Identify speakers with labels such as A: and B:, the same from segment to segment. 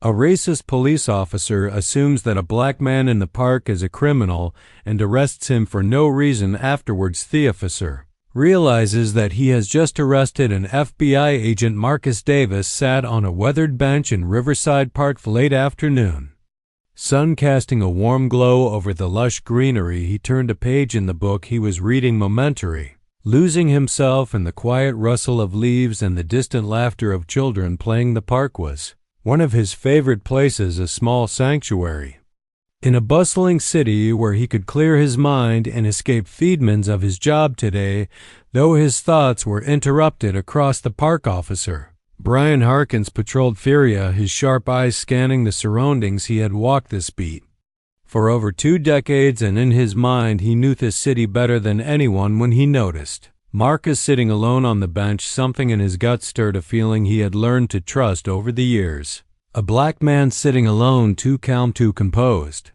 A: A racist police officer assumes that a black man in the park is a criminal and arrests him for no reason afterwards. The officer realizes that he has just arrested an FBI agent. Marcus Davis sat on a weathered bench in Riverside Park late afternoon. Sun casting a warm glow over the lush greenery, he turned a page in the book he was reading momentarily, losing himself in the quiet rustle of leaves and the distant laughter of children playing. The park was one of his favorite places, a small sanctuary in a bustling city where he could clear his mind and escape feedments of his job today, though his thoughts were interrupted across the park. Officer Brian Harkins patrolled Feria, his sharp eyes scanning the surroundings. He had walked this beat for over 2 decades, and in his mind he knew this city better than anyone when he noticed Marcus sitting alone on the bench. Something in his gut stirred a feeling he had learned to trust over the years. A black man sitting alone, too calm, too composed.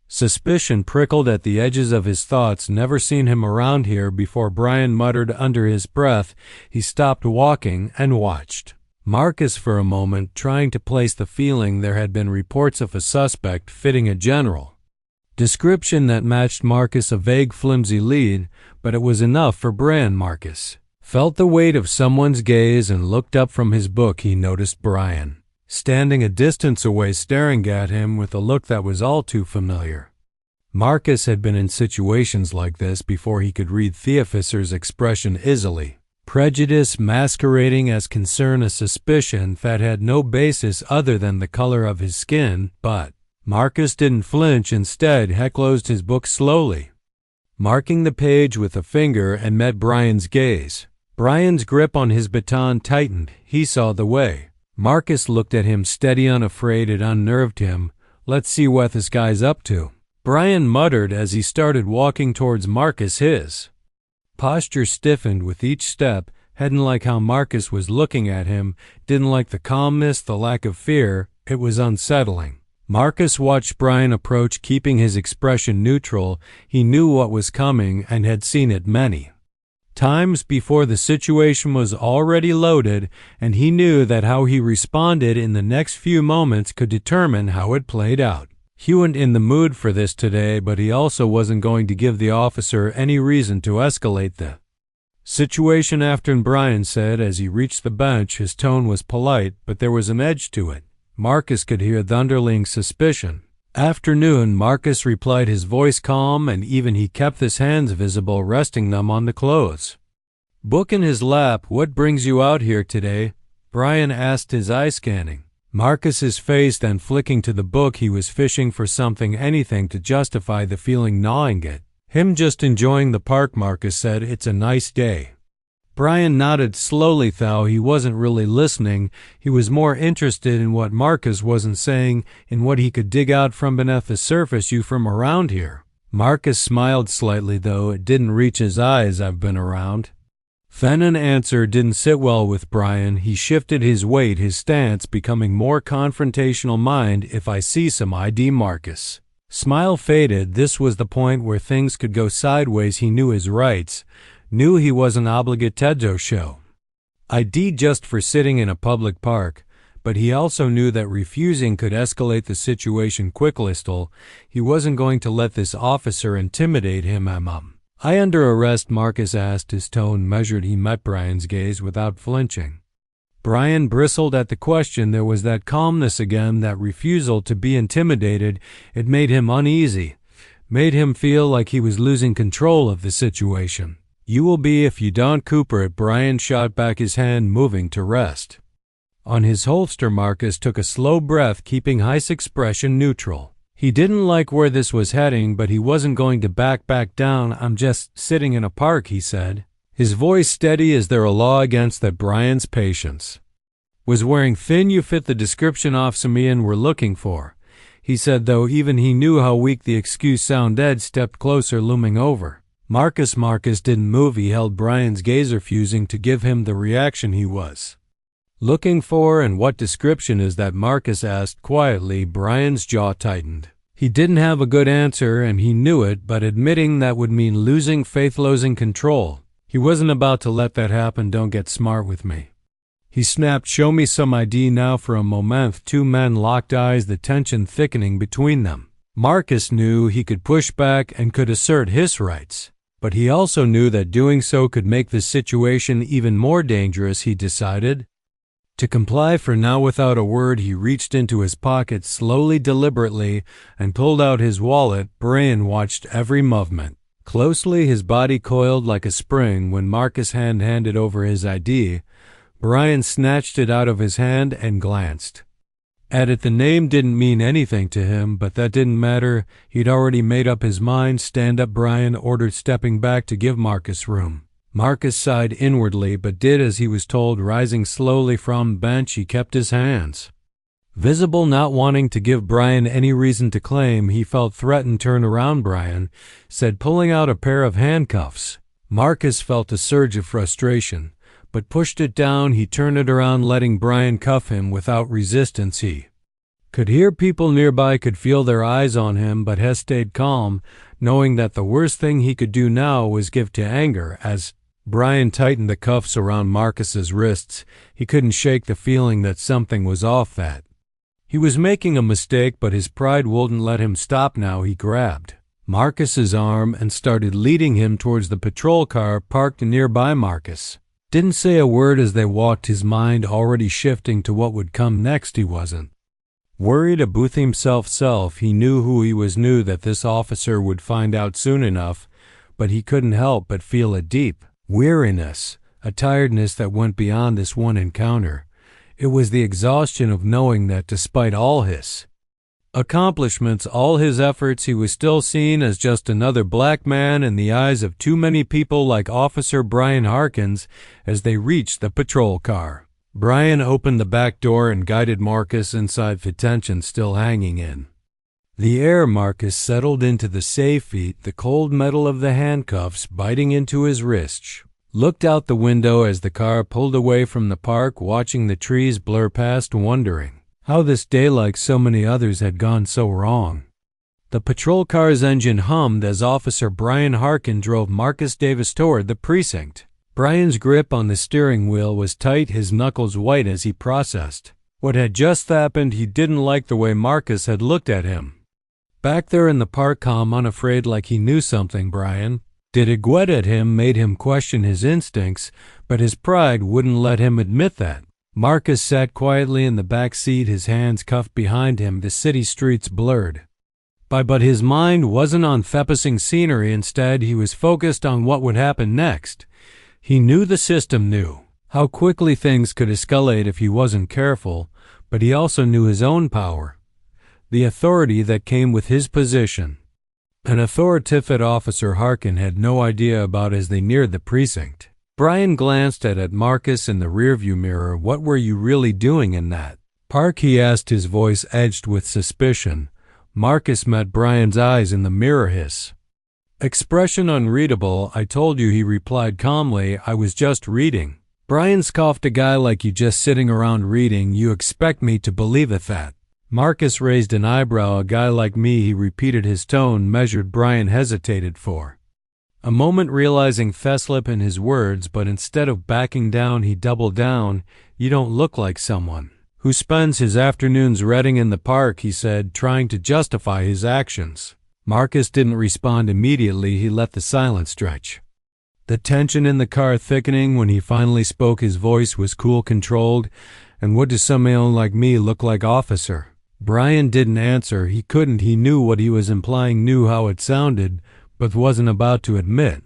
A: Suspicion prickled at the edges of his thoughts. Never seen him around here before, Brian muttered under his breath. He stopped walking and watched Marcus for a moment, trying to place the feeling. There had been reports of a suspect fitting a general description that matched Marcus, a vague, flimsy lead, but it was enough for Brian. Marcus felt the weight of someone's gaze and looked up from his book. He noticed Brian standing a distance away, staring at him with a look that was all too familiar. Marcus had been in situations like this before. He could read the officer's expression easily. Prejudice masquerading as concern, a suspicion that had no basis other than the color of his skin. But Marcus didn't flinch. Instead, he closed his book slowly, marking the page with a finger, and met Brian's gaze. Brian's grip on his baton tightened. He saw the way Marcus looked at him, steady, unafraid. It unnerved him. Let's see what this guy's up to, Brian muttered as he started walking towards Marcus. His posture stiffened with each step. Hadn't liked how Marcus was looking at him, didn't like the calmness, the lack of fear. It was unsettling. Marcus watched Brian approach, keeping his expression neutral. He knew what was coming and had seen it many times before. The situation was already loaded, and he knew that how he responded in the next few moments could determine how it played out. He wasn't in the mood for this today, but he also wasn't going to give the officer any reason to escalate the situation. After Brian said as he reached the bench, his tone was polite, but there was an edge to it. Marcus could hear the underlying suspicion. Afternoon, Marcus replied, his voice calm, and even he kept his hands visible, resting them on the clothes book in his lap. What brings you out here today? Brian asked, his eyes scanning Marcus's face, then flicking to the book. He was fishing for something, anything to justify the feeling gnawing at him. Just enjoying the park, Marcus said. It's a nice day. Brian nodded slowly, though he wasn't really listening. He was more interested in what Marcus wasn't saying, in what he could dig out from beneath the surface. You from around here? Marcus smiled slightly, though it didn't reach his eyes. I've been around. Then an answer didn't sit well with Brian. He shifted his weight, his stance becoming more confrontational. Mind if I see some ID? Marcus' smile faded. This was the point where things could go sideways. He knew his rights, knew he wasn't obligated to show ID just for sitting in a public park, but he also knew that refusing could escalate the situation quickly. Still, he wasn't going to let this officer intimidate him. I under arrest? Marcus asked, his tone measured. He met Brian's gaze without flinching. Brian bristled at the question. There was that calmness again, that refusal to be intimidated. It made him uneasy, made him feel like he was losing control of the situation. You will be if you don't cooperate, Brian shot back, his hand moving to rest on his holster. Marcus took a slow breath, keeping his expression neutral. He didn't like where this was heading, but he wasn't going to back down. I'm just sitting in a park, he said, his voice steady. Is there a law against that? Brian's patience was wearing thin. You fit the description Officer me and were looking for, he said, though even he knew how weak the excuse sounded. Ed stepped closer, looming over Marcus didn't move. He held Brian's gaze, refusing to give him the reaction he was looking for. And what description is that? Marcus asked quietly. Brian's jaw tightened. He didn't have a good answer, and he knew it, but admitting that would mean losing faith, losing control. He wasn't about to let that happen. Don't get smart with me, He snapped, "Show me some ID now." For a moment, two men locked eyes, the tension thickening between them. Marcus knew he could push back and could assert his rights, but he also knew that doing so could make the situation even more dangerous. He decided to comply for now. Without a word, he reached into his pocket slowly, deliberately, and pulled out his wallet. Brian watched every movement closely, his body coiled like a spring. When Marcus handed over his ID, Brian snatched it out of his hand and glanced at it. The name didn't mean anything to him, but that didn't matter. He'd already made up his mind. "Stand up," Brian ordered, stepping back to give Marcus room. Marcus sighed inwardly, but did as he was told. Rising slowly from the bench, he kept his hands visible, not wanting to give Brian any reason to claim he felt threatened. "Turn around," Brian said, pulling out a pair of handcuffs. Marcus felt a surge of frustration, but pushed it down. He turned it around, letting Brian cuff him without resistance. He could hear people nearby, could feel their eyes on him, but Hess stayed calm, knowing that the worst thing he could do now was give to anger. As Brian tightened the cuffs around Marcus's wrists, he couldn't shake the feeling that something was off, that he was making a mistake, but his pride wouldn't let him stop now. He grabbed Marcus's arm and started leading him towards the patrol car parked nearby. Marcus didn't say a word as they walked, his mind already shifting to what would come next. He wasn't worried about himself. He knew who he was, knew that this officer would find out soon enough, but he couldn't help but feel a deep weariness, a tiredness that went beyond this one encounter. It was the exhaustion of knowing that despite all his accomplishments, all his efforts, he was still seen as just another black man in the eyes of too many people like Officer Brian Harkins. As they reached the patrol car, Brian opened the back door and guided Marcus inside, the tension still hanging in the air. Marcus settled into the safe seat, the cold metal of the handcuffs biting into his wrists. Looked out the window as the car pulled away from the park, watching the trees blur past, wondering how this day, like so many others, had gone so wrong. The patrol car's engine hummed as Officer Brian Harkin drove Marcus Davis toward the precinct. Brian's grip on the steering wheel was tight, his knuckles white as he processed what had just happened. He didn't like the way Marcus had looked at him back there in the park, calm, unafraid, like he knew something. Brian did a gwet at him, made him question his instincts, but his pride wouldn't let him admit that. Marcus sat quietly in the back seat, his hands cuffed behind him, the city streets blurred by, but his mind wasn't on thepasing scenery. Instead, he was focused on what would happen next. He knew the system, knew how quickly things could escalate if he wasn't careful, but he also knew his own power, the authority that came with his position. An authoritative Officer Harkin had no idea about as they neared the precinct. Brian glanced at Marcus in the rearview mirror. "What were you really doing in that park?" he asked, his voice edged with suspicion. Marcus met Brian's eyes in the mirror, his expression unreadable. "I told you," he replied calmly. "I was just reading." Brian scoffed. "A guy like you just sitting around reading? You expect me to believe it that?" Marcus raised an eyebrow. "A guy like me," he repeated, his tone measured. Brian hesitated for a moment, realizing Feslip in his words, but instead of backing down, he doubled down. "You don't look like someone who spends his afternoons reading in the park," he said, trying to justify his actions. Marcus didn't respond immediately. He let the silence stretch, the tension in the car thickening. When he finally spoke, his voice was cool, controlled. "And what does someone like me look like, officer?" Brian didn't answer. He couldn't. He knew what he was implying, knew how it sounded, but wasn't about to admit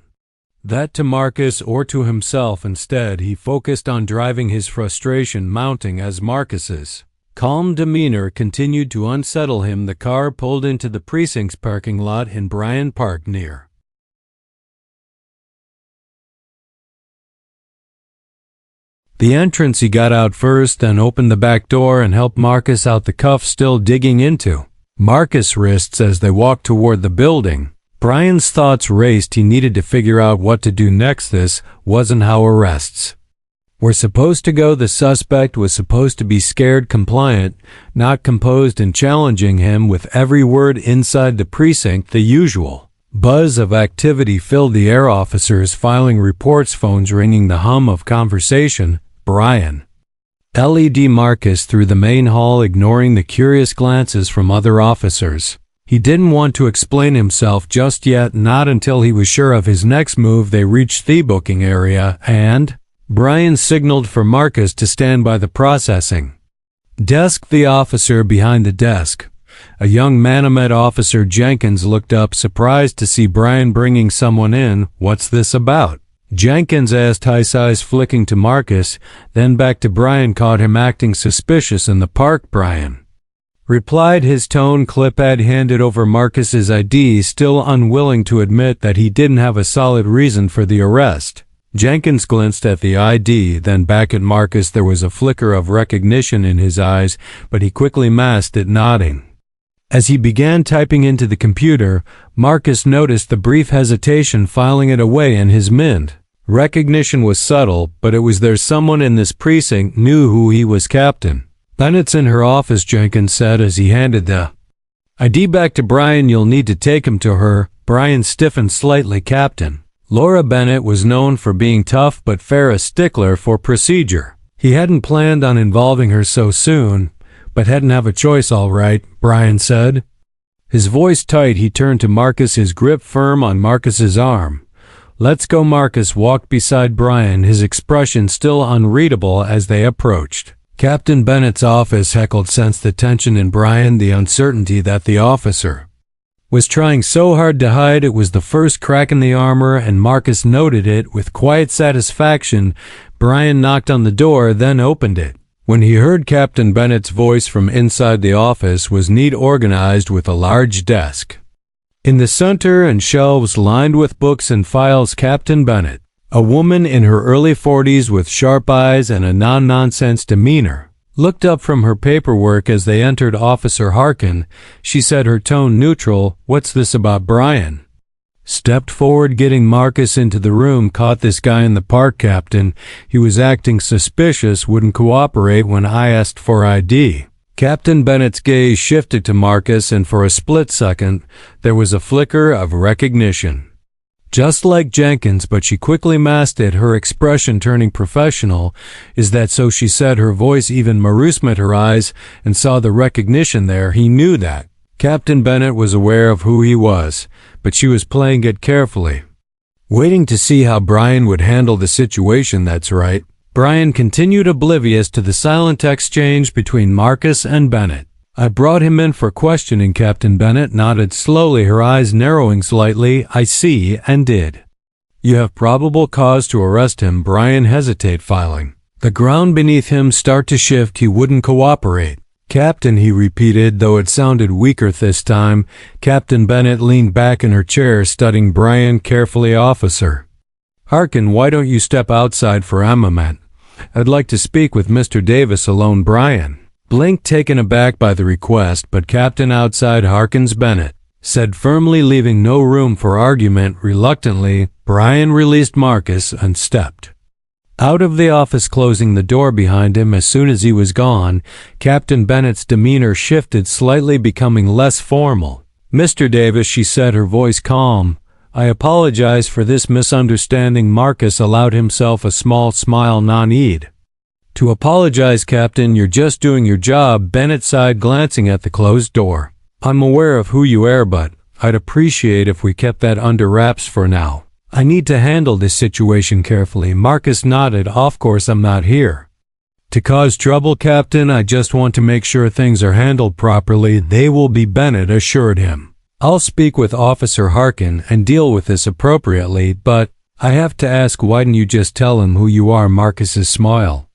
A: that to Marcus or to himself. Instead, he focused on driving, his frustration mounting as Marcus's calm demeanor continued to unsettle him. The car pulled into the precinct's parking lot and Brian parked near the entrance. He got out first, then opened the back door and helped Marcus out, the cuffs still digging into Marcus' wrists as they walked toward the building. Brian's thoughts raced. He needed to figure out what to do next. This wasn't how arrests were supposed to go. The suspect was supposed to be scared, compliant, not composed, and challenging him with every word. Inside the precinct, the usual buzz of activity filled the air, officers filing reports, phones ringing, the hum of conversation. Brian LED Marcus through the main hall, ignoring the curious glances from other officers. He didn't want to explain himself just yet, not until he was sure of his next move. They reached the booking area, and Brian signaled for Marcus to stand by the processing desk. The officer behind the desk, a young Manomet Officer Jenkins, looked up, surprised to see Brian bringing someone in. "What's this about?" Jenkins asked, his eyes flicking to Marcus, then back to Brian. "Caught him acting suspicious in the park," Brian replied, his tone clip. Had handed over Marcus's ID, still unwilling to admit that he didn't have a solid reason for the arrest. Jenkins glanced at the ID, then back at Marcus. There was a flicker of recognition in his eyes, but he quickly masked it, nodding. As he began typing into the computer, Marcus noticed the brief hesitation, filing it away in his mint. Recognition was subtle, but it was there. Someone in this precinct knew who he was. "Captain Bennett's in her office," Jenkins said as he handed the ID back to Brian. "You'll need to take him to her." Brian stiffened slightly. Captain Laura Bennett was known for being tough but fair, a stickler for procedure. He hadn't planned on involving her so soon, but hadn't have a choice. "All right," Brian said, his voice tight. He turned to Marcus, his grip firm on Marcus's arm. "Let's go." Marcus walked beside Brian, his expression still unreadable as they approached Captain Bennett's office. Heckle sensed the tension in Brian, the uncertainty that the officer was trying so hard to hide. It was the first crack in the armor, and Marcus noted it with quiet satisfaction. Brian knocked on the door, then opened it. When he heard Captain Bennett's voice from inside, the office was neat, organized, with a large desk in the center and shelves lined with books and files. Captain Bennett, a woman in her early 40s with sharp eyes and a non-nonsense demeanor, looked up from her paperwork as they entered. "Officer Harkin," she said, her tone neutral. "What's this about?" Brian stepped forward, getting Marcus into the room. "Caught this guy in the park, Captain. He was acting suspicious, wouldn't cooperate when I asked for ID." Captain Bennett's gaze shifted to Marcus, and for a split second, there was a flicker of recognition. Just like Jenkins, but she quickly masked it, her expression turning professional. "Is that so?" she said, her voice even. Marus met her eyes and saw the recognition there. He knew that Captain Bennett was aware of who he was, but she was playing it carefully, waiting to see how Brian would handle the situation. "That's right." Brian continued, oblivious to the silent exchange between Marcus and Bennett. "I brought him in for questioning." Captain Bennett nodded slowly, her eyes narrowing slightly. "I see, and did you have probable cause to arrest him?" Brian hesitated, filing the ground beneath him start to shift. "He wouldn't cooperate." "Captain," he repeated, though it sounded weaker this time. Captain Bennett leaned back in her chair, studying Brian carefully. "Officer Harkin, why don't you step outside for a moment? I'd like to speak with Mr. Davis alone." Brian blinked, taken aback by the request, but "Captain, outside." Harkins, Bennett said firmly, leaving no room for argument. Reluctantly, Brian released Marcus and stepped out of the office, closing the door behind him. As soon as he was gone, Captain Bennett's demeanor shifted slightly, becoming less formal. "Mr. Davis," she said, her voice calm, "I apologize for this misunderstanding." Marcus allowed himself a small smile. "No need to apologize, Captain. You're just doing your job." Bennett sighed, glancing at the closed door. "I'm aware of who you are, but I'd appreciate if we kept that under wraps for now. I need to handle this situation carefully." Marcus nodded. "Of course, I'm not here to cause trouble, Captain. I just want to make sure things are handled properly." "They will be," Bennett assured him. "I'll speak with Officer Harkin and deal with this appropriately, but I have to ask, why didn't you just tell him who you are?" Marcus's smile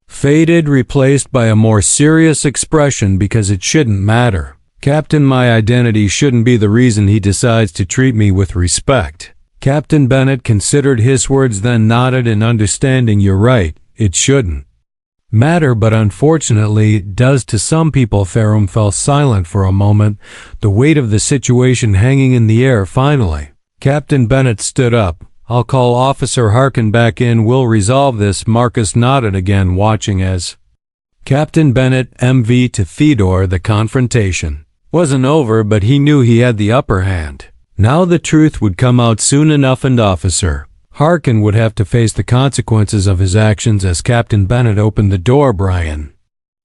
A: faded, replaced by a more serious expression. "Because it shouldn't matter, Captain. My identity shouldn't be the reason he decides to treat me with respect." Captain Bennett considered his words, then nodded in understanding. "You're right, it shouldn't matter, but unfortunately it does to some people." Ferrum fell silent for a moment, the weight of the situation hanging in the air. Finally, Captain Bennett stood up. "I'll call Officer Harkin back in. We'll resolve this." Marcus nodded again, watching as Captain Bennett MV to Fedor. The confrontation wasn't over, but he knew he had the upper hand. Now the truth would come out soon enough, and Officer Harkin would have to face the consequences of his actions. As Captain Bennett opened the door, Brian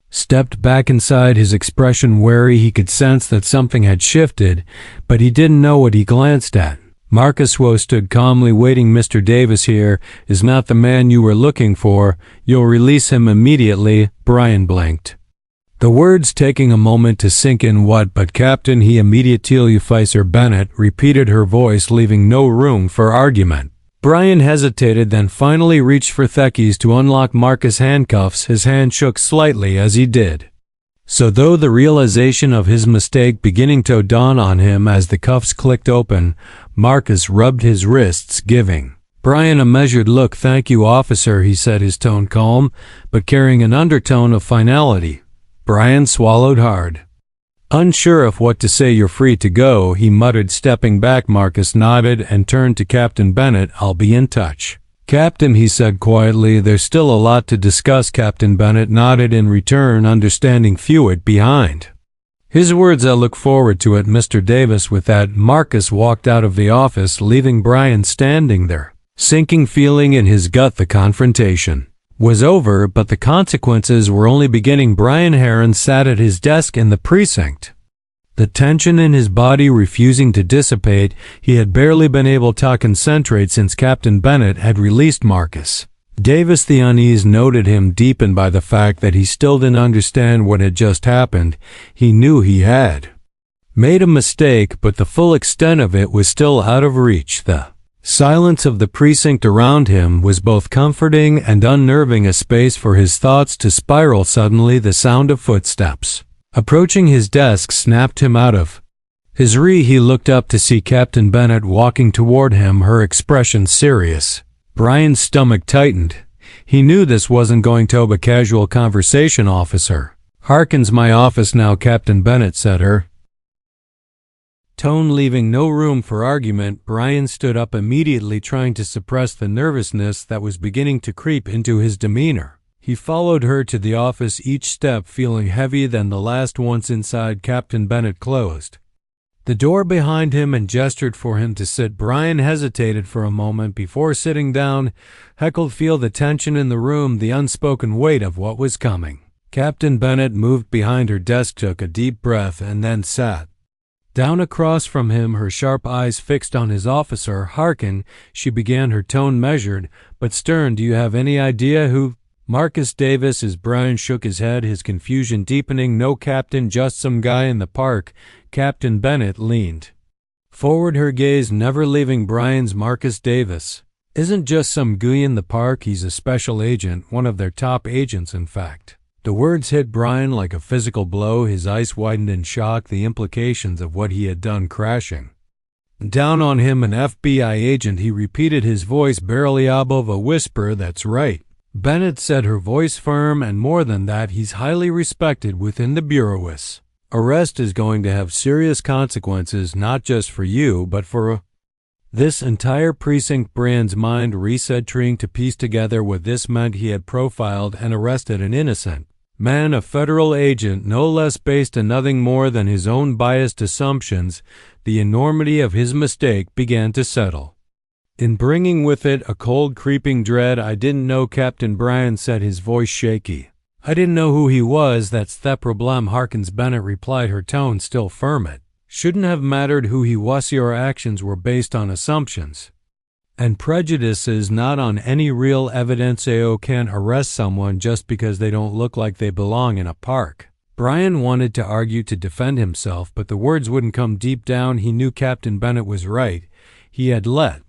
A: stepped back inside, his expression wary. He could sense that something had shifted, but he didn't know what he glanced at. Marcus stood calmly waiting. Mr. Davis here is not the man you were looking for. You'll release him immediately. Brian blinked, the words taking a moment to sink in. What? But Captain, he immediately Officer Bennett repeated her voice, leaving no room for argument. Brian hesitated, then finally reached for the keys to unlock Marcus' handcuffs. His hand shook slightly as he did so, though the realization of his mistake beginning to dawn on him as the cuffs clicked open. Marcus rubbed his wrists, giving Brian a measured look. Thank you, officer, he said, his tone calm, but carrying an undertone of finality. Brian swallowed hard. Unsure of what to say. You're free to go, he muttered, stepping back. Marcus nodded and turned to Captain Bennett. I'll be in touch. Captain, he said quietly, there's still a lot to discuss. Captain Bennett nodded in return, understanding few it behind his words. I look forward to it, Mr. Davis. With that, Marcus walked out of the office, leaving Brian standing there, sinking feeling in his gut. The confrontation was over, but the consequences were only beginning. Brian Heron sat at his desk in the precinct, the tension in his body refusing to dissipate. He had barely been able to concentrate since Captain Bennett had released Marcus Davis. The unease noted him, deepened by the fact that he still didn't understand what had just happened. He knew he had made a mistake, but the full extent of it was still out of reach. The silence of the precinct around him was both comforting and unnerving, a space for his thoughts to spiral. Suddenly, the sound of footsteps approaching his desk snapped him out of his He looked up to see Captain Bennett walking toward him, her expression serious. Brian's stomach tightened. He knew this wasn't going to be a casual conversation. Officer Harkins, my office now, Captain Bennett said, her tone leaving no room for argument. Brian stood up immediately, trying to suppress the nervousness that was beginning to creep into his demeanor. He followed her to the office, each step feeling heavier than the last. Once inside, Captain Bennett closed the door behind him and gestured for him to sit. Brian hesitated for a moment before sitting down. Heckled, feel the tension in the room, the unspoken weight of what was coming. Captain Bennett moved behind her desk, took a deep breath, and then sat down across from him, her sharp eyes fixed on his. Officer Harkin, she began, her tone measured but stern. Do you have any idea who Marcus Davis is? Brian shook his head, his confusion deepening. No, Captain, just some guy in the park. Captain Bennett leaned forward, her gaze never leaving Brian's. Marcus Davis isn't just some guy in the park, he's a special agent, one of their top agents, in fact. The words hit Brian like a physical blow. His eyes widened in shock, the implications of what he had done crashing down on him. An FBI agent, he repeated, his voice barely above a whisper. That's right, Bennett said, her voice firm, and more than that, he's highly respected within the Bureau. His arrest is going to have serious consequences, not just for you, but for this entire precinct. Brian's mind reset, trying to piece together what this meant. He had profiled and arrested an innocent man, a federal agent, no less, based on nothing more than his own biased assumptions. The enormity of his mistake began to settle in, bringing with it a cold, creeping dread. I didn't know, Captain, Brian said, his voice shaky. I didn't know who he was. That's the problem, Harkins, Bennett replied, her tone still firm. It shouldn't have mattered who he was. Your actions were based on assumptions and prejudices, not on any real evidence. AO can't arrest someone just because they don't look like they belong in a park. Brian wanted to argue to defend himself, but the words wouldn't come. Deep down, he knew Captain Bennett was right. He had let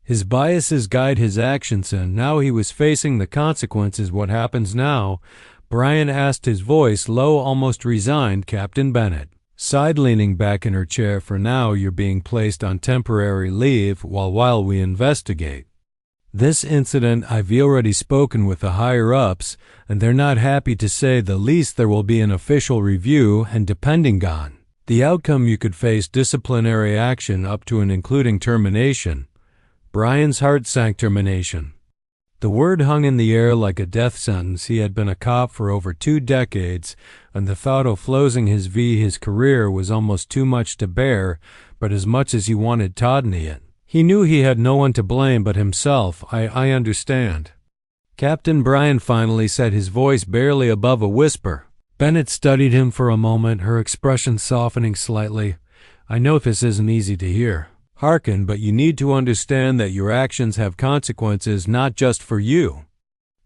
A: his biases guide his actions, and now he was facing the consequences. What happens now? Brian asked, his voice low, almost resigned. Captain Bennett sighed, leaning back in her chair. For now, you're being placed on temporary leave while we investigate this incident. I've already spoken with the higher-ups, and they're not happy, to say the least. There will be an official review, and depending on the outcome, you could face disciplinary action up to and including termination. Brian's heart sank. Termination. The word hung in the air like a death sentence. He had been a cop for over 2 decades, and the thought of closing his career was almost too much to bear, but as much as he wanted to deny it, He knew he had no one to blame but himself. I understand. Captain Brian finally said, his voice barely above a whisper. Bennett studied him for a moment, her expression softening slightly. I know this isn't easy to hear, Harkin, but you need to understand that your actions have consequences not just for you,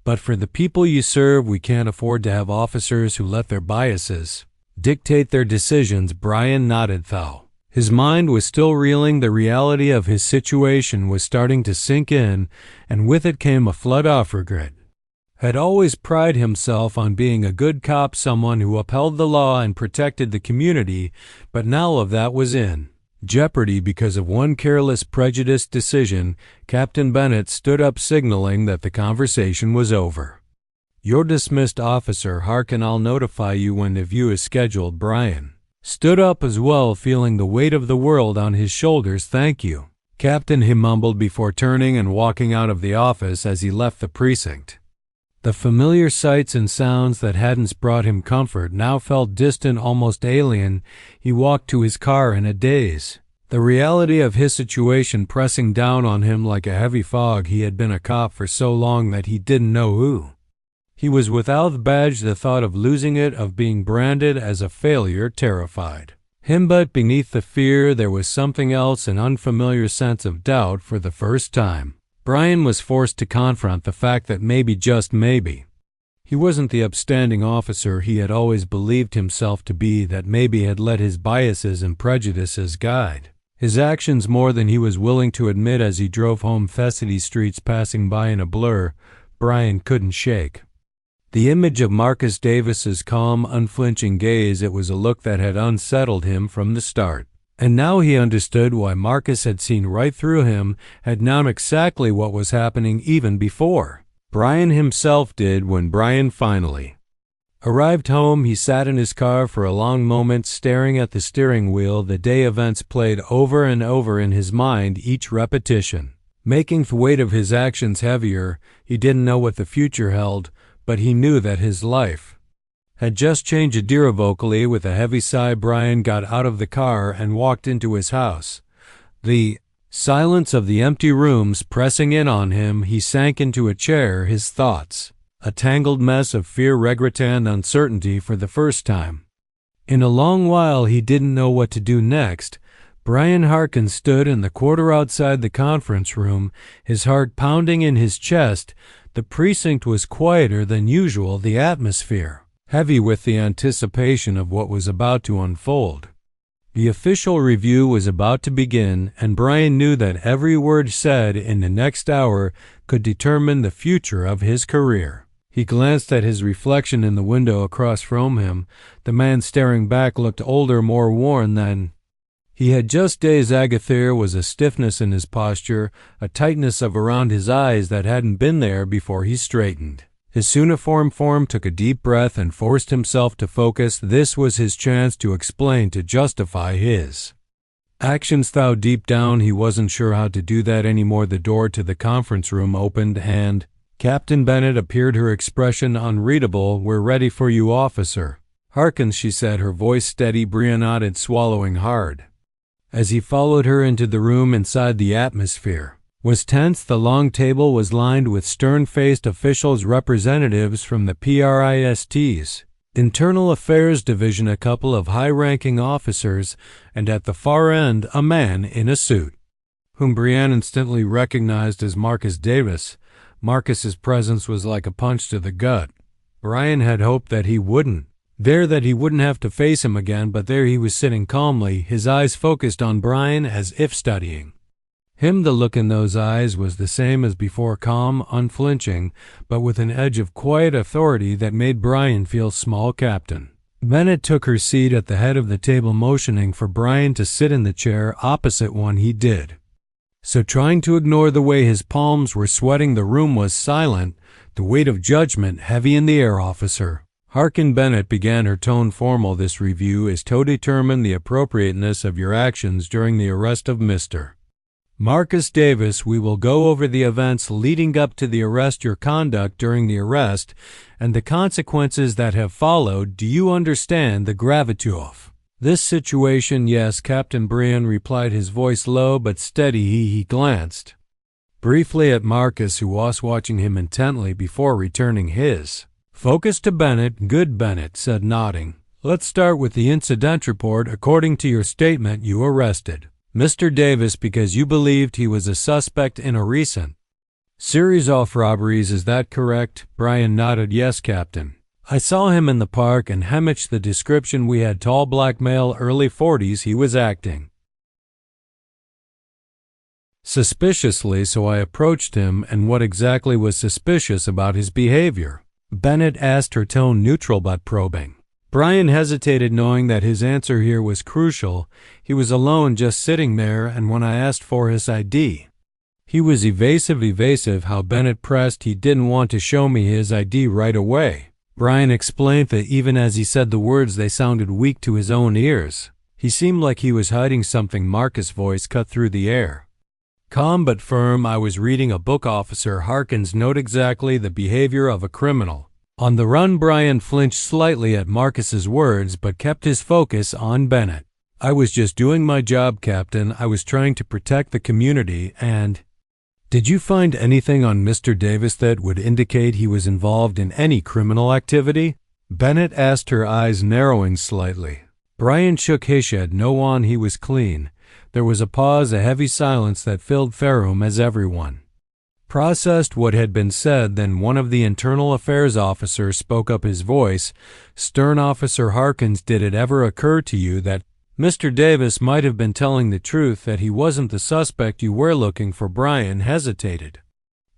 A: but for the people you serve. We can't afford to have officers who let their biases dictate their decisions. Brian nodded though. His mind was still reeling. The reality of his situation was starting to sink in, and with it came a flood of regret. Had always prided himself on being a good cop, someone who upheld the law and protected the community, but now all of that was in jeopardy because of one careless, prejudiced decision. Captain Bennett stood up, signaling that the conversation was over. You're dismissed, Officer Harkin. I'll notify you when the view is scheduled. Brian stood up as well, feeling the weight of the world on his shoulders. Thank you, Captain, he mumbled before turning and walking out of the office. As he left the precinct, the familiar sights and sounds that hadn't brought him comfort now felt distant, almost alien. He walked to his car in a daze, the reality of his situation pressing down on him like a heavy fog. He had been a cop for so long that he didn't know who he was without the badge. The thought of losing it, of being branded as a failure, terrified him. But beneath the fear there was something else, an unfamiliar sense of doubt. For the first time, Brian was forced to confront the fact that maybe, just maybe, he wasn't the upstanding officer he had always believed himself to be, that maybe had let his biases and prejudices guide his actions more than he was willing to admit. As he drove home, Fessity streets passing by in a blur, Brian couldn't shake the image of Marcus Davis's calm, unflinching gaze. It was a look that had unsettled him from the start. And now he understood why Marcus had seen right through him, had known exactly what was happening even before Brian himself did. When Brian finally arrived home, he sat in his car for a long moment, staring at the steering wheel. The day events played over and over in his mind, each repetition making the weight of his actions heavier. He didn't know what the future held, but he knew that his life had just changed. Irrevocably, with a heavy sigh, Brian got out of the car and walked into his house. The silence of the empty rooms pressing in on him, he sank into a chair, his thoughts a tangled mess of fear, regret, and uncertainty. For the first time in a long while, he didn't know what to do next. Brian Harkins stood in the corridor outside the conference room, his heart pounding in his chest. The precinct was quieter than usual, the atmosphere heavy with the anticipation of what was about to unfold. The official review was about to begin, and Brian knew that every word said in the next hour could determine the future of his career. He glanced at his reflection in the window across from him. The man staring back looked older, more worn than he had just days. There was a stiffness in his posture, a tightness around his eyes that hadn't been there before. He straightened his uniform form, took a deep breath, and forced himself to focus. This was his chance to explain, to justify his actions, though deep down he wasn't sure how to do that anymore. The door to the conference room opened, and Captain Bennett appeared, her expression unreadable. We're ready for you, Officer Harkins, she said, her voice steady. Brian nodded, swallowing hard as he followed her into the room. Inside, the atmosphere was tense. The long table was lined with stern-faced officials, representatives from the PRIST's Internal Affairs Division, a couple of high-ranking officers, and at the far end, a man in a suit, whom Brian instantly recognized as Marcus Davis. Marcus's presence was like a punch to the gut. Brian had hoped that he wouldn't have to face him again, but there he was, sitting calmly, his eyes focused on Brian as if studying him. The look in those eyes was the same as before, calm, unflinching, but with an edge of quiet authority that made Brian feel small. Captain Bennett took her seat at the head of the table, motioning for Brian to sit in the chair opposite one. He did so, trying to ignore the way his palms were sweating. The room was silent, the weight of judgment heavy in the air. Officer Harkin, Bennett began, her tone formal. This review is to determine the appropriateness of your actions during the arrest of Mr. Marcus Davis. We will go over the events leading up to the arrest, your conduct during the arrest, and the consequences that have followed. Do you understand the gravity of This situation, yes, Captain Brian replied, his voice low but steady. He glanced briefly at Marcus, who was watching him intently before returning his focus to Bennett. Good, Bennett said, nodding. Let's start with the incident report. According to your statement, you arrested Mr. Davis because you believed he was a suspect in a recent series of robberies. Is that correct? Brian nodded. Yes, Captain. I saw him in the park and matched the description we had. Tall black male, early 40s. He was acting suspiciously, so I approached him. And what exactly was suspicious about his behavior? Bennett asked, her tone neutral but probing. Brian hesitated, knowing that his answer here was crucial. He was alone, just sitting there, and when I asked for his ID, he was evasive. How Bennett pressed. He didn't want to show me his ID right away. Brian explained that even as he said the words, they sounded weak to his own ears. He seemed like he was hiding something. Marcus' voice cut through the air, calm but firm. I was reading a book, Officer Harkins. Note exactly the behavior of a criminal on the run. Brian flinched slightly at Marcus's words but kept his focus on Bennett. I was just doing my job, Captain. I was trying to protect the community. And did you find anything on Mr. Davis that would indicate he was involved in any criminal activity? Bennett asked, her eyes narrowing slightly. Brian shook his head. No one. He was clean. There was a pause, a heavy silence that filled the room as everyone processed what had been said. Then one of the internal affairs officers spoke up, his voice stern. Officer Harkins, did it ever occur to you that Mr. Davis might have been telling the truth, that he wasn't the suspect you were looking for? Brian hesitated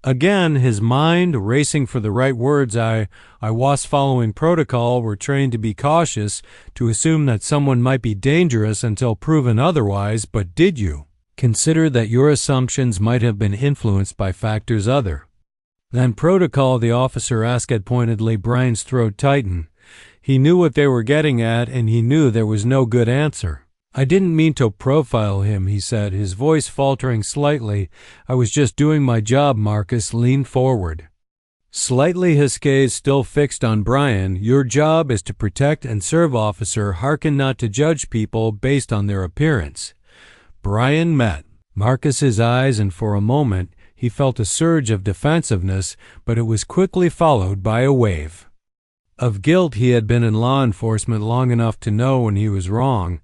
A: again, his mind racing for the right words. I was following protocol. We're trained to be cautious, to assume that someone might be dangerous until proven otherwise. But did you consider that your assumptions might have been influenced by factors other than protocol? The officer asked pointedly. Brian's throat tightened. He knew what they were getting at, and he knew there was no good answer. I didn't mean to profile him, he said, his voice faltering slightly. I was just doing my job. Marcus leaned forward slightly, his gaze still fixed on Brian. Your job is to protect and serve, Officer Harkin, not to judge people based on their appearance. Brian met Marcus's eyes, and for a moment he felt a surge of defensiveness, but it was quickly followed by a wave of guilt. He had been in law enforcement long enough to know when he was wrong,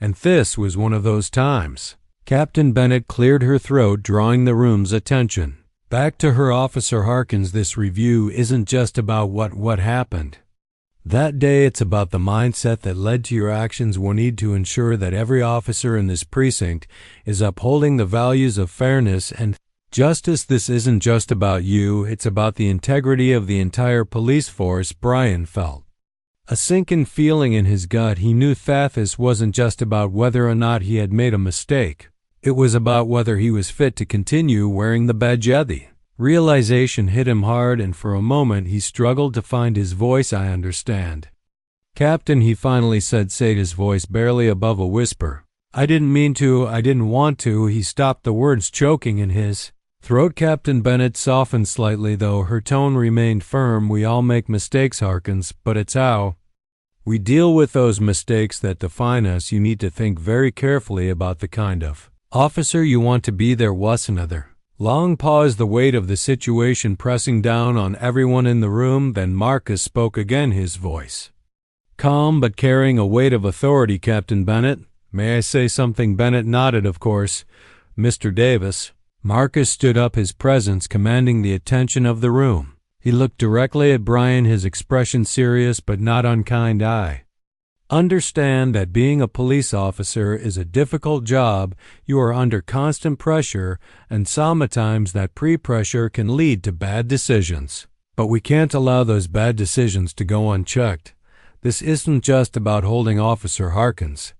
A: and this was one of those times. Captain Bennett cleared her throat, drawing the room's attention back to her. Officer Harkins, this review isn't just about what happened that day. It's about the mindset that led to your actions. We need to ensure that every officer in this precinct is upholding the values of fairness and justice. This isn't just about you, it's about the integrity of the entire police force. Brian felt a sinking feeling in his gut. He knew that this wasn't just about whether or not he had made a mistake. It was about whether he was fit to continue wearing the badge. The realization hit him hard, and for a moment he struggled to find his voice. I understand, Captain, he finally said, his voice barely above a whisper. I didn't mean to, I didn't want to. He stopped, the words choking in his throat. Captain Bennett softened slightly, though her tone remained firm. We all make mistakes, Harkins, but it's how we deal with those mistakes that define us. You need to think very carefully about the kind of officer you want to be. There was another long pause, the weight of the situation pressing down on everyone in the room. Then Marcus spoke again, his voice calm but carrying a weight of authority. Captain Bennett, may I say something? Bennett nodded. Of course, Mr. Davis. Marcus stood up, his presence commanding the attention of the room. He looked directly at Brian, his expression serious but not unkind. I understand that being a police officer is a difficult job. You are under constant pressure, and sometimes that pre-pressure can lead to bad decisions. But we can't allow those bad decisions to go unchecked. This isn't just about holding Officer Harkins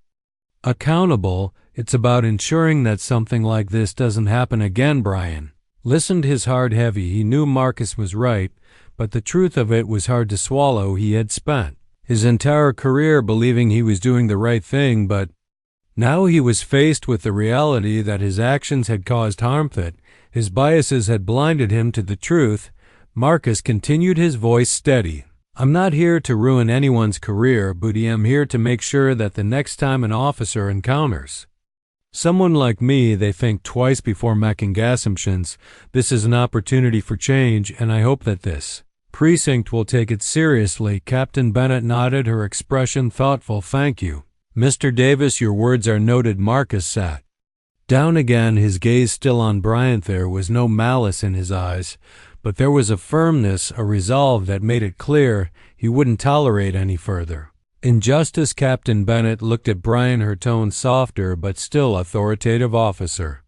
A: accountable, it's about ensuring that something like this doesn't happen again. Brian listened, his heart heavy. He knew Marcus was right, but the truth of it was hard to swallow. He had spent his entire career believing he was doing the right thing, but now he was faced with the reality that his actions had caused harm, that his biases had blinded him to the truth. Marcus continued, his voice steady. I'm not here to ruin anyone's career, but I am here to make sure that the next time an officer encounters someone like me, they think twice before making assumptions. This is an opportunity for change, and I hope that this precinct will take it seriously." Captain Bennett nodded, her expression thoughtful. "Thank you, Mr. Davis, your words are noted." Marcus sat down again, his gaze still on Bryant. There was no malice in his eyes, but there was a firmness, a resolve that made it clear he wouldn't tolerate any further injustice. Captain Bennett looked at Bryant, her tone softer but still authoritative. "Officer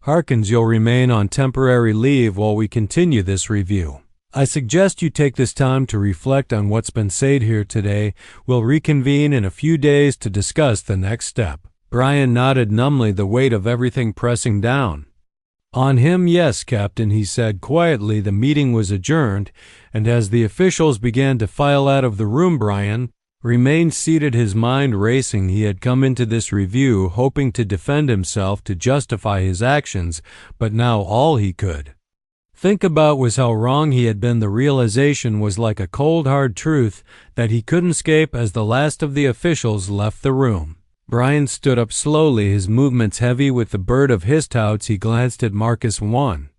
A: Harkins, you'll remain on temporary leave while we continue this review. I suggest you take this time to reflect on what's been said here today. We'll reconvene in a few days to discuss the next step." Bryant nodded numbly, the weight of everything pressing down on him. "Yes, Captain," he said quietly. The meeting was adjourned, and as the officials began to file out of the room, Bryant remained seated, his mind racing. He had come into this review hoping to defend himself, to justify his actions, but now all he could think about was how wrong he had been. The realization was like a cold, hard truth that he couldn't escape. As the last of the officials left the room, Bryant stood up slowly, his movements heavy with the burden of his doubts. He glanced at Marcus one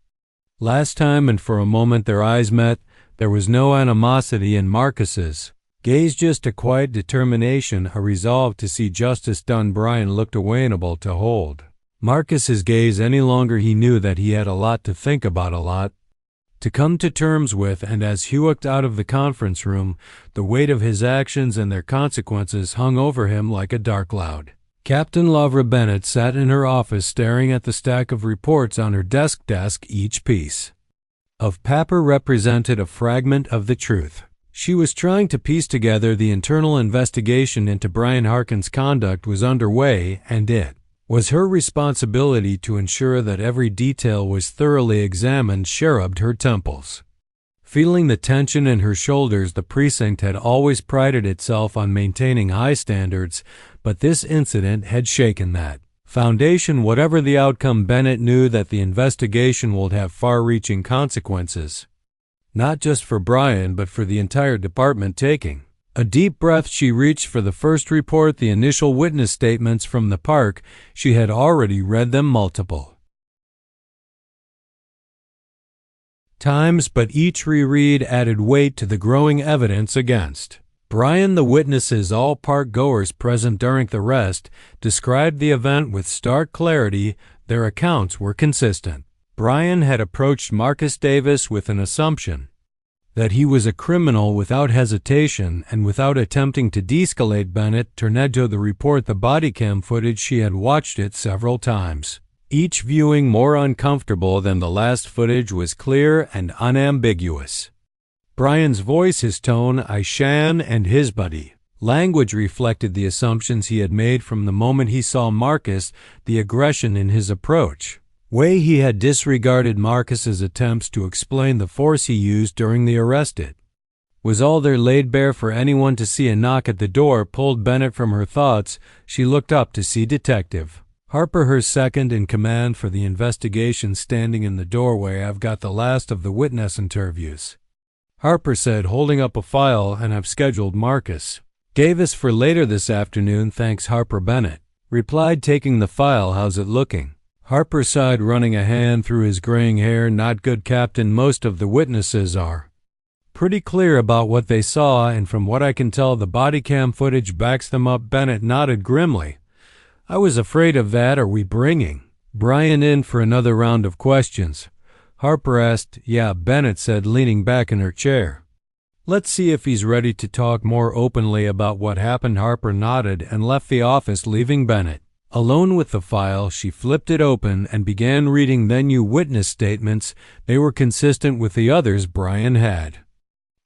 A: last time, and for a moment their eyes met. There was no animosity in Marcus's gaze, just a quiet determination, a resolve to see justice done. Bryant looked away, unable to hold Marcus's gaze any longer. He knew that he had a lot to think about, a lot to come to terms with, and as he walked out of the conference room, the weight of his actions and their consequences hung over him like a dark cloud. Captain Lavra Bennett sat in her office, staring at the stack of reports on her desk. Each piece of paper represented a fragment of the truth. She was trying to piece together. The internal investigation into Brian Harkins' conduct was underway, and it was her responsibility to ensure that every detail was thoroughly examined. She rubbed her temples, feeling the tension in her shoulders. The precinct had always prided itself on maintaining high standards, but this incident had shaken that foundation. Whatever the outcome, Bennett knew that the investigation would have far-reaching consequences, not just for Brian, but for the entire department. Taking a deep breath, she reached for the first report, the initial witness statements from the park. She had already read them multiple times, but each reread added weight to the growing evidence against Brian. The witnesses, all park goers present during the arrest, described the event with stark clarity. Their accounts were consistent. Brian had approached Marcus Davis with an assumption that he was a criminal without hesitation and without attempting to de-escalate. Bennett turned to the report, the body cam footage. She had watched it several times, each viewing more uncomfortable than the last. Footage was clear and unambiguous. Brian's voice, his tone, Aishan, and his body language reflected the assumptions he had made from the moment he saw Marcus, the aggression in his approach, way he had disregarded Marcus's attempts to explain the force he used during the arrest. It was all there laid bare for anyone to see. A knock at the door pulled Bennett from her thoughts. She looked up to see Detective Harper, her second in command for the investigation, standing in the doorway. "I've got the last of the witness interviews," Harper said, holding up a file, "and I've scheduled Marcus Davis for later this afternoon." "Thanks, Harper," Bennett replied, taking the file. "How's it looking?" Harper sighed, running a hand through his graying hair. "Not good, Captain. Most of the witnesses are pretty clear about what they saw, and from what I can tell, the body cam footage backs them up." Bennett nodded grimly. "I was afraid of that. Are we bringing Brian in for another round of questions?" Harper asked. "Yeah," Bennett said, leaning back in her chair. "Let's see if he's ready to talk more openly about what happened." Harper nodded and left the office, leaving Bennett alone with the file. She flipped it open and began reading the new witness statements. They were consistent with the others. Brian had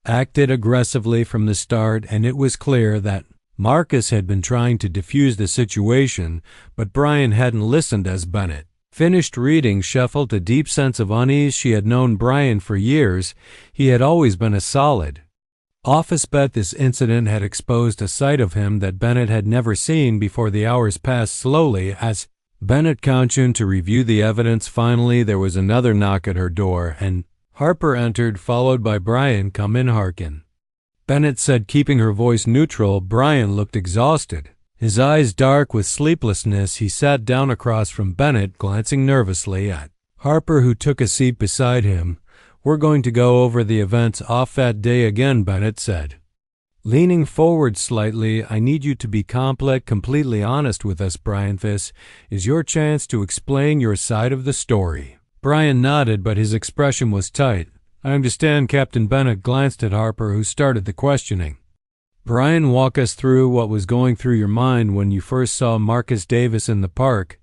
A: acted aggressively from the start, and it was clear that Marcus had been trying to defuse the situation, but Brian hadn't listened. As Bennett finished reading, she felt a deep sense of unease. She had known Brian for years. He had always been a solid office bet. This incident had exposed a side of him that Bennett had never seen before. The hours passed slowly as Bennett continued to review the evidence. Finally, there was another knock at her door, and Harper entered, followed by Brian. "Come in, Harkin." Bennett said, keeping her voice neutral. Brian looked exhausted. His eyes dark with sleeplessness. He sat down across from Bennett, glancing nervously at Harper, who took a seat beside him. "We're going to go over the events off that day again," Bennett said. Leaning forward slightly, "I need you to be completely honest with us, Brian. This is your chance to explain your side of the story." Brian nodded, but his expression was tight. "I understand." Captain Bennett glanced at Harper, who started the questioning. "Brian, walk us through what was going through your mind when you first saw Marcus Davis in the park."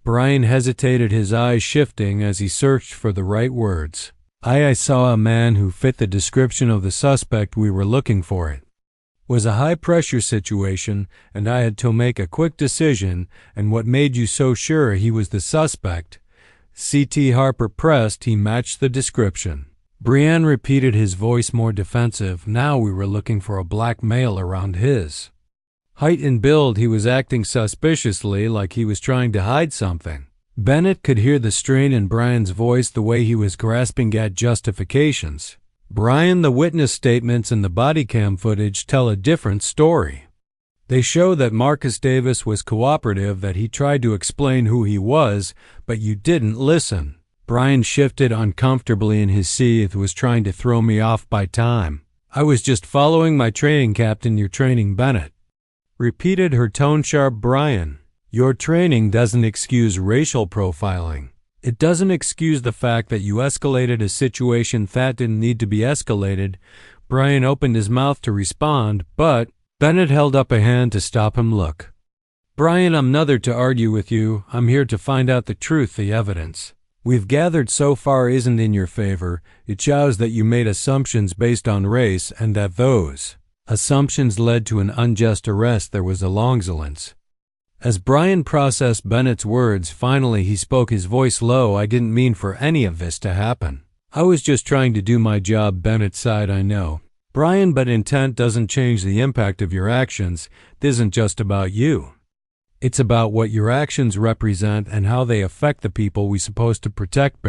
A: Brian hesitated, his eyes shifting as he searched for the right words. I saw a man who fit the description of the suspect we were looking for. It was a high-pressure situation, and I had to make a quick decision." "And what made you so sure he was the suspect?" C.T. Harper pressed. "He matched the description." Brian repeated, his voice more defensive. "Now we were looking for a black male around his height and build. He was acting suspiciously, like he was trying to hide something." Bennett could hear the strain in Brian's voice, the way he was grasping at justifications. "Brian, the witness statements and the body cam footage tell a different story. They show that Marcus Davis was cooperative, that he tried to explain who he was, but you didn't listen." Brian shifted uncomfortably in his seat. "Was trying to throw me off by time. I was just following my training, Captain." "Your training?" Bennett repeated, her tone sharp. "Brian, your training doesn't excuse racial profiling. It doesn't excuse the fact that you escalated a situation that didn't need to be escalated." Brian opened his mouth to respond, but Bennett held up a hand to stop him. "Look, Brian, I'm not to argue with you. I'm here to find out the truth. The evidence we've gathered so far isn't in your favor. It shows that you made assumptions based on race, and that those assumptions led to an unjust arrest." There was a long silence. As Brian processed Bennett's words, finally he spoke, his voice low. "I didn't mean for any of this to happen. I was just trying to do my job." Bennett sighed. "I know, Brian, but intent doesn't change the impact of your actions. It isn't just about you. It's about what your actions represent and how they affect the people we're supposed to protect."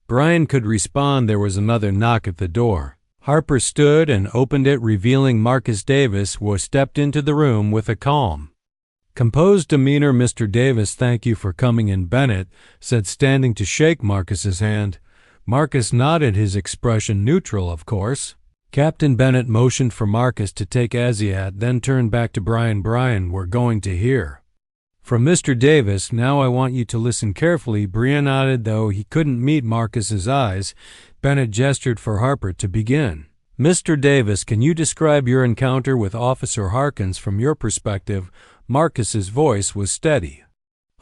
A: Brian could respond. There was another knock at the door. Harper stood and opened it, revealing Marcus Davis, who stepped into the room with a calm, composed demeanor. "Mr. Davis, thank you for coming in," Bennett said, standing to shake Marcus's hand. Marcus nodded, his expression neutral. "Of course." Captain Bennett motioned for Marcus to take Asiat, then turned back to Brian. "Brian, we're going to hear from Mr. Davis. Now I want you to listen carefully." Brian nodded, though he couldn't meet Marcus's eyes. Bennett gestured for Harper to begin. "Mr. Davis, can you describe your encounter with Officer Harkins from your perspective?" Marcus's voice was steady.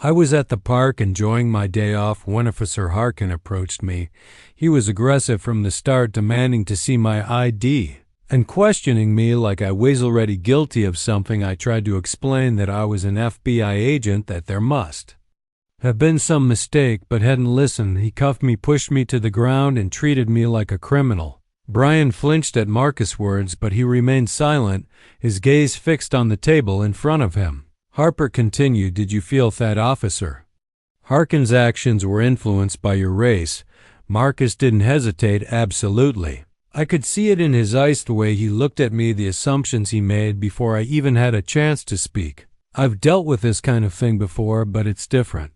A: "I was at the park enjoying my day off when Officer Harkins approached me. He was aggressive from the start, demanding to see my ID and questioning me like I was already guilty of something. I tried to explain that I was an FBI agent, that there must have been some mistake, but hadn't listened. He cuffed me, pushed me to the ground, and treated me like a criminal." Brian flinched at Marcus' words, but he remained silent, his gaze fixed on the table in front of him. Harper continued, "Did you feel that Officer Harkins' actions were influenced by your race?" Marcus didn't hesitate. "Absolutely. I could see it in his eyes, the way he looked at me, the assumptions he made before I even had a chance to speak. I've dealt with this kind of thing before, but it's different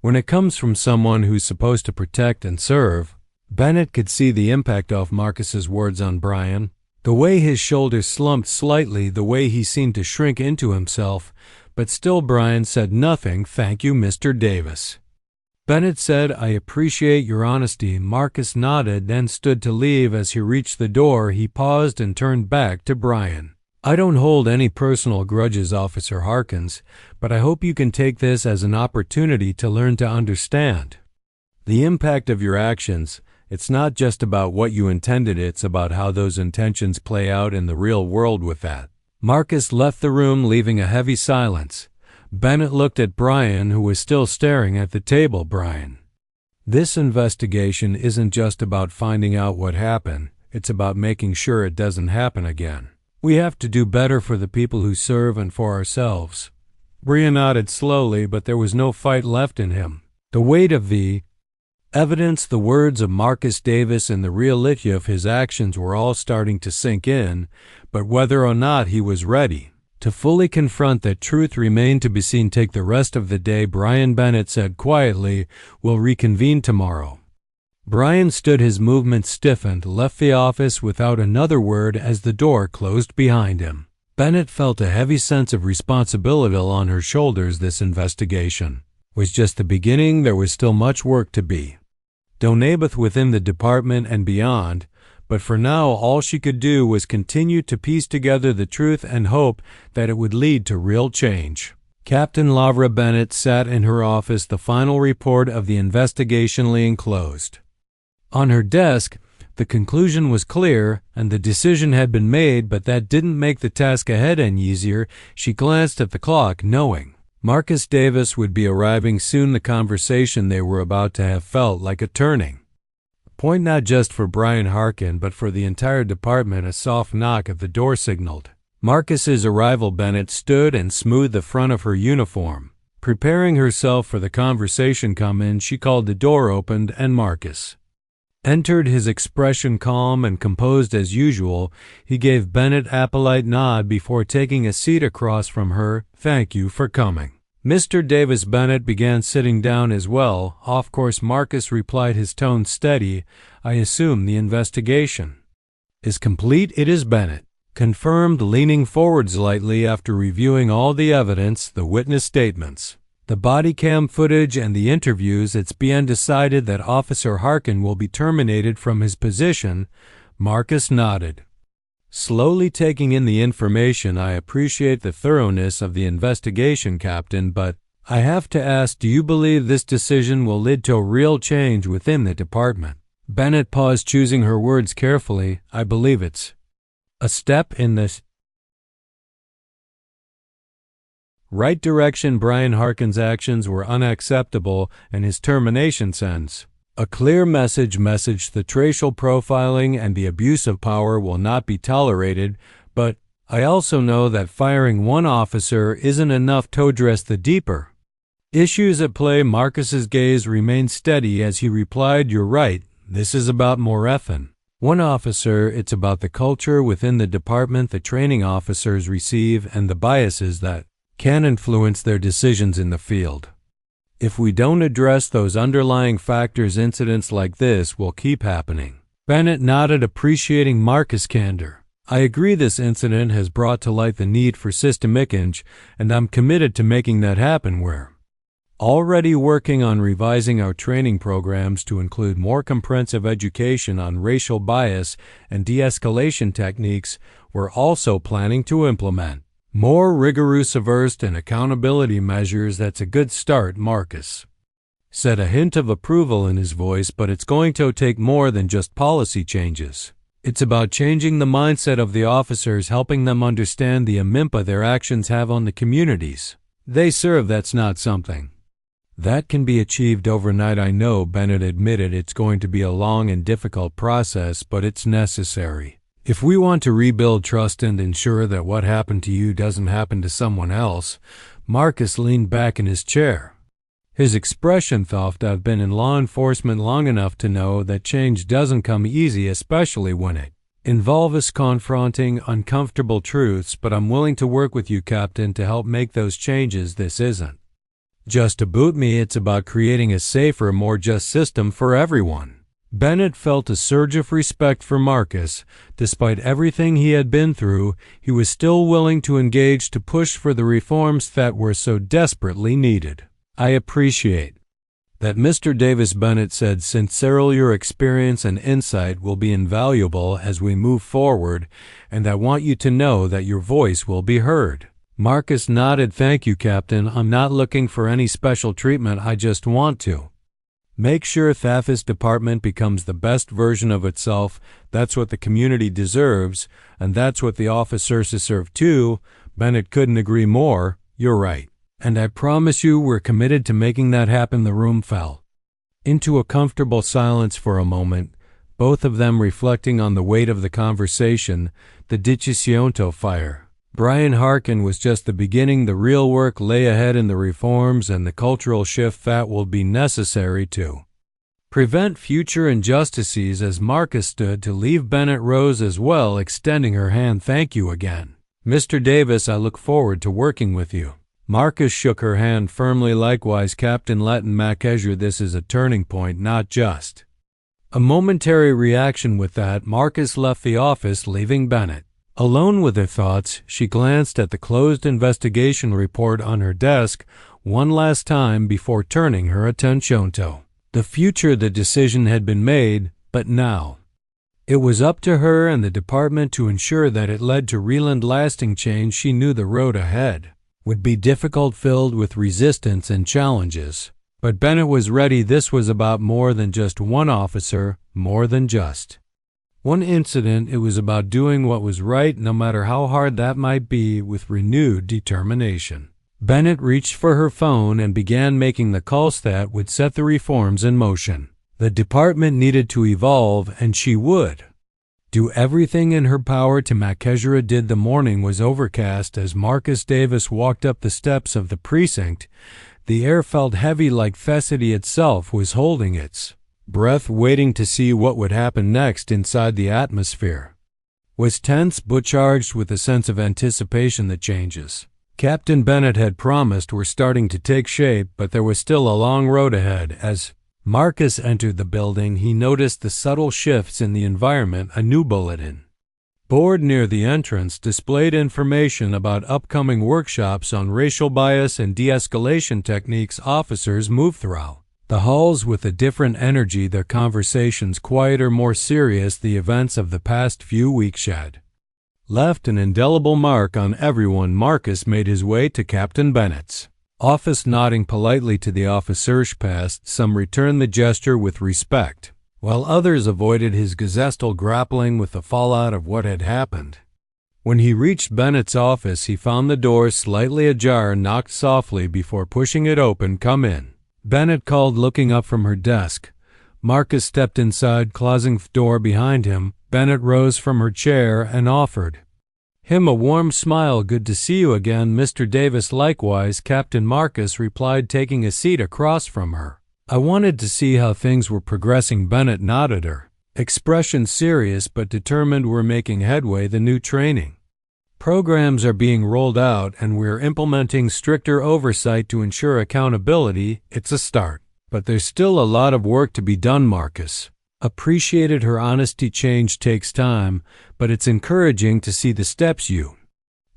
A: when it comes from someone who's supposed to protect and serve." Bennett could see the impact of Marcus's words on Brian. The way his shoulders slumped slightly, the way he seemed to shrink into himself, but still Brian said nothing. "Thank you, Mr. Davis." Bennett said, "I appreciate your honesty." Marcus nodded, then stood to leave. As he reached the door, he paused and turned back to Brian. "I don't hold any personal grudges, Officer Harkins, but I hope you can take this as an opportunity to learn to understand the impact of your actions. It's not just about what you intended, it's about how those intentions play out in the real world." With that, Marcus left the room, leaving a heavy silence. Bennett looked at Brian, who was still staring at the table. "Brian, this investigation isn't just about finding out what happened, it's about making sure it doesn't happen again. We have to do better for the people who serve and for ourselves." Brian nodded slowly, but there was no fight left in him. The weight of the Evidence the words of Marcus Davis and the reality of his actions were all starting to sink in, but whether or not he was ready to fully confront that truth remained to be seen. Take the rest of the day, Brian Bennett said quietly. We'll reconvene tomorrow. Brian stood, his movements stiffened, left the office without another word as the door closed behind him. Bennett felt a heavy sense of responsibility on her shoulders. This investigation was just the beginning. There was still much work to be done both within the department and beyond, but for now all she could do was continue to piece together the truth and hope that it would lead to real change. Captain Lavra Bennett sat in her office, the final report of the investigation lying closed on her desk. The conclusion was clear, and the decision had been made, but that didn't make the task ahead any easier. She glanced at the clock, knowing Marcus Davis would be arriving soon. The conversation they were about to have felt like a turning point, not just for Brian Harkin, but for the entire department. A soft knock at the door signaled Marcus's arrival. Bennett stood and smoothed the front of her uniform, preparing herself for the conversation. Come in, she called. The door opened, and Marcus entered, his expression calm and composed as usual. He gave Bennett a polite nod before taking a seat across from her. Thank you for coming, Mr. Davis. Bennett began sitting down as well. Of course, Marcus replied, his tone steady. I assume the investigation is complete. It is, Bennett confirmed, leaning forward slightly after reviewing all the evidence, the witness statements, the body cam footage, and the interviews. It's been decided that Officer Harkin will be terminated from his position. Marcus nodded, slowly taking in the information. I appreciate the thoroughness of the investigation, Captain, but I have to ask, do you believe this decision will lead to a real change within the department? Bennett paused, choosing her words carefully. I believe it's a step in this right direction. Brian Harkin's actions were unacceptable, and his termination sends a clear message. The racial profiling and the abuse of power will not be tolerated, but I also know that firing one officer isn't enough to address the deeper issues at play. Marcus's gaze remained steady as he replied, you're right, this is about more than one officer. It's about the culture within the department the training officers receive and the biases that can influence their decisions in the field. If we don't address those underlying factors, incidents like this will keep happening. Bennett nodded, appreciating Marcus' candor. I agree, this incident has brought to light the need for systemic change, and I'm committed to making that happen. We're already working on revising our training programs to include more comprehensive education on racial bias and de-escalation techniques. We're also planning to implement more rigorous oversight and accountability measures. That's a good start, Marcus said, a hint of approval in his voice, but it's going to take more than just policy changes. It's about changing the mindset of the officers, helping them understand the impact their actions have on the communities they serve. That's not something that can be achieved overnight. I know, Bennett admitted, it's going to be a long and difficult process, but it's necessary if we want to rebuild trust and ensure that what happened to you doesn't happen to someone else. Marcus leaned back in his chair. His expression thought, I've been in law enforcement long enough to know that change doesn't come easy, especially when it involves confronting uncomfortable truths, but I'm willing to work with you, Captain, to help make those changes. This isn't just about me, it's about creating a safer, more just system for everyone. Bennett felt a surge of respect for Marcus. Despite everything he had been through, he was still willing to engage, to push for the reforms that were so desperately needed. I appreciate that, Mr. Davis, Bennett said sincerely. Your experience and insight will be invaluable as we move forward, and I want you to know that your voice will be heard. Marcus nodded. Thank you, Captain. I'm not looking for any special treatment. I just want to make sure Thafis department becomes the best version of itself. That's what the community deserves, and that's what the officers deserve too. Bennett couldn't agree more. You're right. And I promise you we're committed to making that happen. The room fell into a comfortable silence for a moment, both of them reflecting on the weight of the conversation. The Decisionto fire. Brian Harkin was just the beginning. The real work lay ahead in the reforms and the cultural shift that will be necessary to prevent future injustices. As Marcus stood to leave, Bennett rose as well, extending her hand. Thank you again, Mr. Davis. I look forward to working with you. Marcus shook her hand firmly. Likewise, Captain Letton McEsher. This is a turning point, not just a momentary reaction. With that, Marcus left the office, leaving Bennett alone with her thoughts. She glanced at the closed investigation report on her desk one last time before turning her attention to the future. The decision had been made, but now it was up to her and the department to ensure that it led to real and lasting change. She knew the road ahead would be difficult, filled with resistance and challenges. But Bennett was ready. This was about more than just one officer, more than just one incident. It was about doing what was right, no matter how hard that might be, with renewed determination. Bennett reached for her phone and began making the calls that would set the reforms in motion. The department needed to evolve, and she would do everything in her power to. McEsher did. The morning was overcast as Marcus Davis walked up the steps of the precinct. The air felt heavy, like Fessity itself was holding its breath, waiting to see what would happen next. Inside, the atmosphere was tense but charged with a sense of anticipation. The changes Captain Bennett had promised were starting to take shape, but there was still a long road ahead. As Marcus entered the building, he noticed the subtle shifts in the environment. A new bulletin board near the entrance displayed information about upcoming workshops on racial bias and de-escalation techniques. Officers moved throughout the halls with a different energy, their conversations quieter, more serious. The events of the past few weeks had left an indelible mark on everyone. Marcus made his way to Captain Bennett's office, nodding politely to the officers. Past some returned the gesture with respect, while others avoided his gesture, grappling with the fallout of what had happened. When he reached Bennett's office, he found the door slightly ajar, knocked softly before pushing it open. Come in, Bennett called, looking up from her desk. Marcus stepped inside, closing the door behind him. Bennett rose from her chair and offered him a warm smile. Good to see you again, Mr. Davis. Likewise, Captain. Marcus replied, taking a seat across from her. I wanted to see how things were progressing. Bennett nodded, her expression serious but determined. We're making headway. The new training programs are being rolled out, and we're implementing stricter oversight to ensure accountability. It's a start, but there's still a lot of work to be done. Marcus appreciated her honesty. Change takes time, but it's encouraging to see the steps you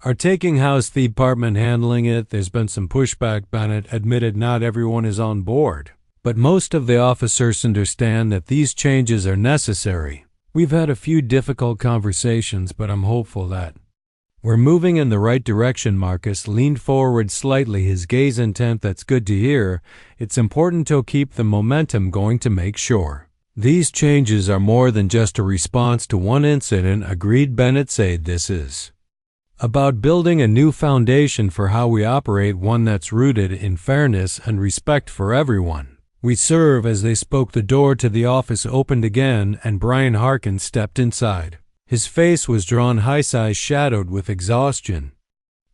A: are taking. How's the department handling it? There's been some pushback, Bennett admitted. Not everyone is on board, but most of the officers understand that these changes are necessary. We've had a few difficult conversations, but I'm hopeful that we're moving in the right direction. Marcus leaned forward slightly, his gaze intent. That's good to hear. It's important to keep the momentum going to make sure these changes are more than just a response to one incident. Agreed, Bennett said. This is about building a new foundation for how we operate, one that's rooted in fairness and respect for everyone we serve. As they spoke, the door to the office opened again, and Brian Harkins stepped inside. His face was drawn, high eyes shadowed with exhaustion.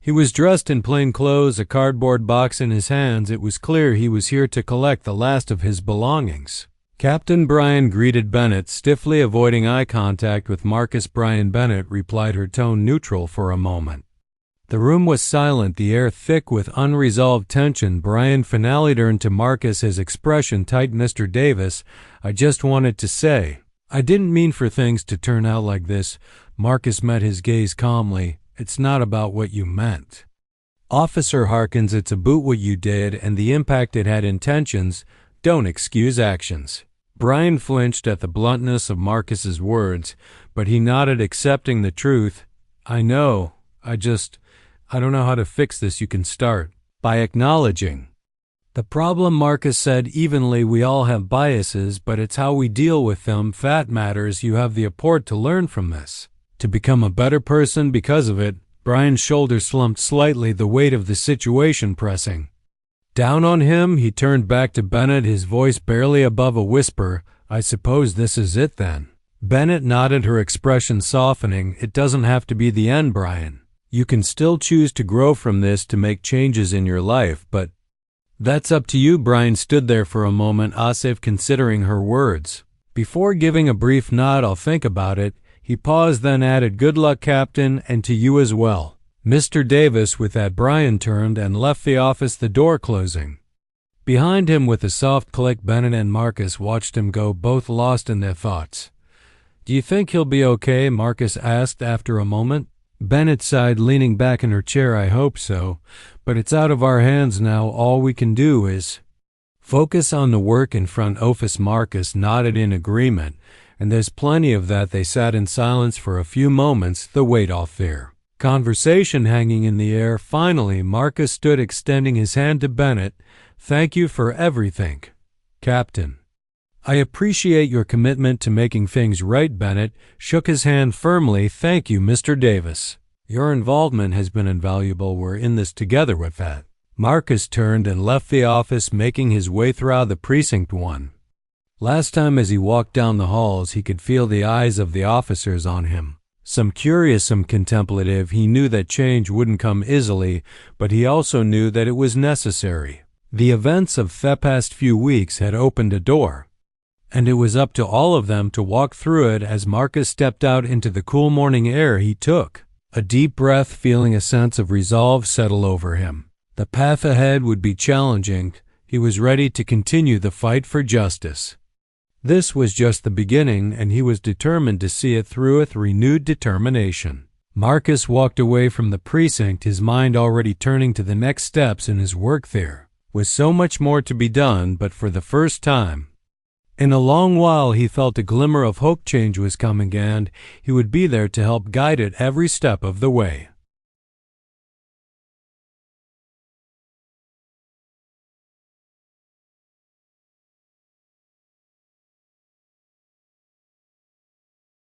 A: He was dressed in plain clothes, a cardboard box in his hands. It was clear he was here to collect the last of his belongings. Captain Brian greeted Bennett, stiffly avoiding eye contact with Marcus. Brian, Bennett replied, her tone neutral for a moment. The room was silent, the air thick with unresolved tension. Brian finally turned to Marcus, his expression tight. Mr. Davis, I just wanted to say, I didn't mean for things to turn out like this. Marcus met his gaze calmly. It's not about what you meant, Officer Harkins. It's about what you did and the impact it had. Intentions don't excuse actions. Brian flinched at the bluntness of Marcus's words, but he nodded, accepting the truth. I know. I don't know how to fix this. You can start by acknowledging the problem, Marcus said evenly. We all have biases, but it's how we deal with them that matters. You have the support to learn from this, to become a better person because of it. Brian's shoulders slumped slightly, the weight of the situation pressing down on him. He turned back to Bennett, his voice barely above a whisper. I suppose this is it then. Bennett nodded, her expression softening. It doesn't have to be the end, Brian. You can still choose to grow from this, to make changes in your life, but That's up to you. Brian stood there for a moment, as if considering her words. Before giving a brief nod, I'll think about it, he paused, then added, good luck, Captain, and to you as well. Mr. Davis. With that, Brian turned and left the office, the door closing behind him with a soft click. Bennett and Marcus watched him go, both lost in their thoughts. Do you think he'll be okay? Marcus asked after a moment. Bennett sighed, leaning back in her chair. I hope so, but it's out of our hands now. All we can do is focus on the work in front office. Marcus nodded in agreement, and there's plenty of that. They sat in silence for a few moments, the weight off their conversation hanging in the air. Finally, Marcus stood, extending his hand to Bennett. Thank you for everything, Captain. I appreciate your commitment to making things right. Bennett shook his hand firmly. Thank you, Mr. Davis. Your involvement has been invaluable. We're in this together. With that, Marcus turned and left the office, making his way through the precinct one. Last time, as he walked down the halls, he could feel the eyes of the officers on him. Some curious, some contemplative. He knew that change wouldn't come easily, but he also knew that it was necessary. The events of the past few weeks had opened a door, and it was up to all of them to walk through it. As Marcus stepped out into the cool morning air, he took a deep breath, feeling a sense of resolve settle over him. The path ahead would be challenging. He was ready to continue the fight for justice. This was just the beginning, and he was determined to see it through with renewed determination. Marcus walked away from the precinct, his mind already turning to the next steps in his work. There was so much more to be done, but for the first time in a long while, he felt a glimmer of hope. Change was coming, and he would be there to help guide it every step of the way.